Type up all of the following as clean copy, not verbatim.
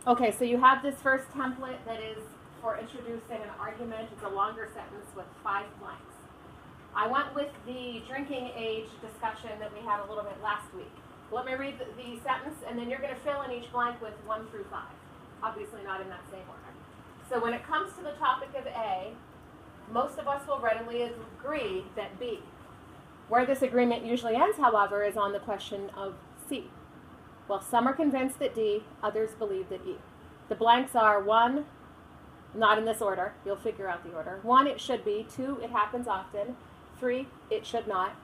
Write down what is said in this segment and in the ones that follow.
Okay, so you have this first template that is for introducing an argument. It's a longer sentence with 5 blanks. I went with the drinking age discussion that we had a little bit last week. Let me read the sentence, and then you're going to fill in each blank with 1 through 5. Obviously not in that same order. So when it comes to the topic of A, most of us will readily agree that B. Where this agreement usually ends, however, is on the question of C. Well, some are convinced that D, others believe that E. The blanks are 1, not in this order, you'll figure out the order. 1, it should be. 2, it happens often. 3, it should not.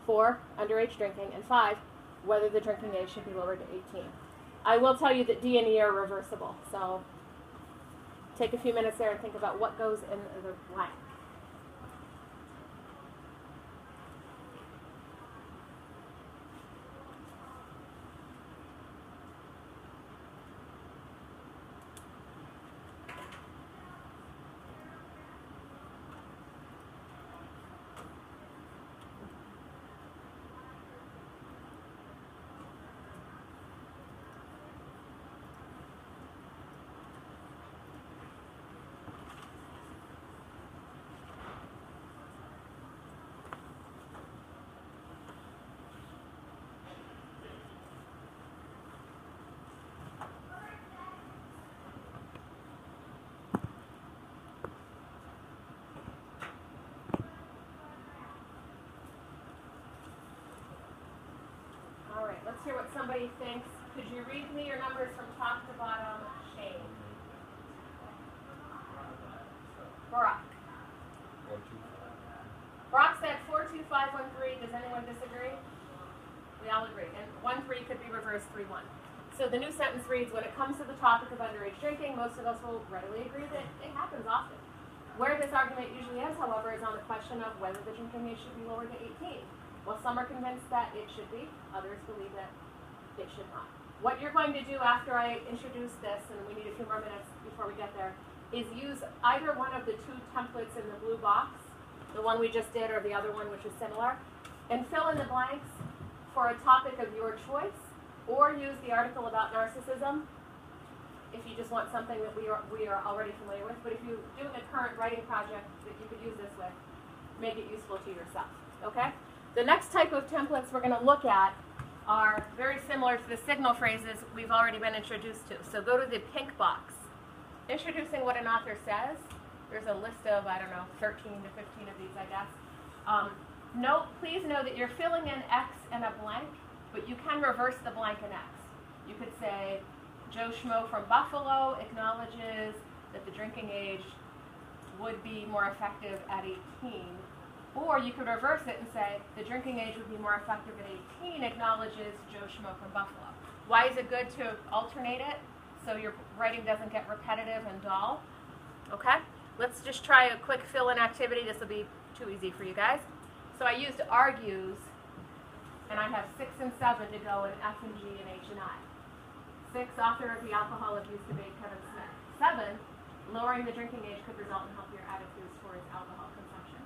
4, underage drinking. And 5, whether the drinking age should be lowered to 18. I will tell you that D and E are reversible, so take a few minutes there and think about what goes in the blank. Let's hear what somebody thinks. Could you read me your numbers from top to bottom? Shane. Barack. 425. Barack said 42513. Does anyone disagree? We all agree. And 13 could be reversed 31. So the new sentence reads, when it comes to the topic of underage drinking, most of us will readily agree that it happens often. Where this argument usually ends, however, is on the question of whether the drinking age should be lowered to 18. Well, some are convinced that it should be, others believe that it should not. What you're going to do after I introduce this, and we need a few more minutes before we get there, is use either one of the 2 templates in the blue box, the one we just did or the other one which is similar, and fill in the blanks for a topic of your choice, or use the article about narcissism if you just want something that we are already familiar with. But if you're doing a current writing project that you could use this with, make it useful to yourself, okay? The next type of templates we're going to look at are very similar to the signal phrases we've already been introduced to. So go to the pink box. Introducing what an author says. There's a list of, 13 to 15 of these, I guess. Please know that you're filling in X and a blank, but you can reverse the blank in X. You could say, Joe Schmo from Buffalo acknowledges that the drinking age would be more effective at 18. Or you could reverse it and say, the drinking age would be more effective at 18, acknowledges Joe Schmo from Buffalo. Why is it good to alternate it so your writing doesn't get repetitive and dull? Okay, let's just try a quick fill-in activity. This will be too easy for you guys. So I used argues, and I have 6 and 7 to go in F and G and H and I. 6, author of the alcohol abuse debate, Kevin Smith. 7, lowering the drinking age could result in healthier attitudes towards alcohol consumption.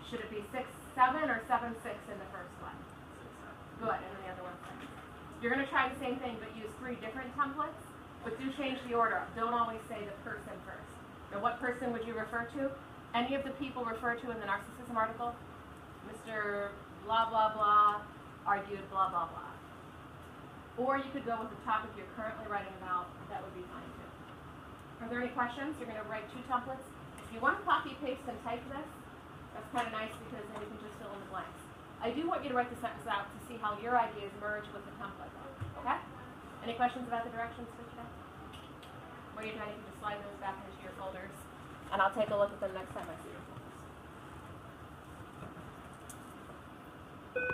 Should it be 6-7 or 7-6 in the first one? Good, and then the other one 6. You're going to try the same thing, but use 3 different templates, but do change the order. Don't always say the person first. Now, what person would you refer to? Any of the people referred to in the narcissism article? Mr. blah, blah, blah, argued blah, blah, blah. Or you could go with the topic you're currently writing about. That would be fine, too. Are there any questions? You're going to write 2 templates. If you want to copy, paste, and type this, that's kind of nice because then you can just fill in the blanks. I do want you to write the sentence out to see how your ideas merge with the template. Okay? Any questions about the directions for today? When you're done, you can just slide those back into your folders, and I'll take a look at them next time I see you.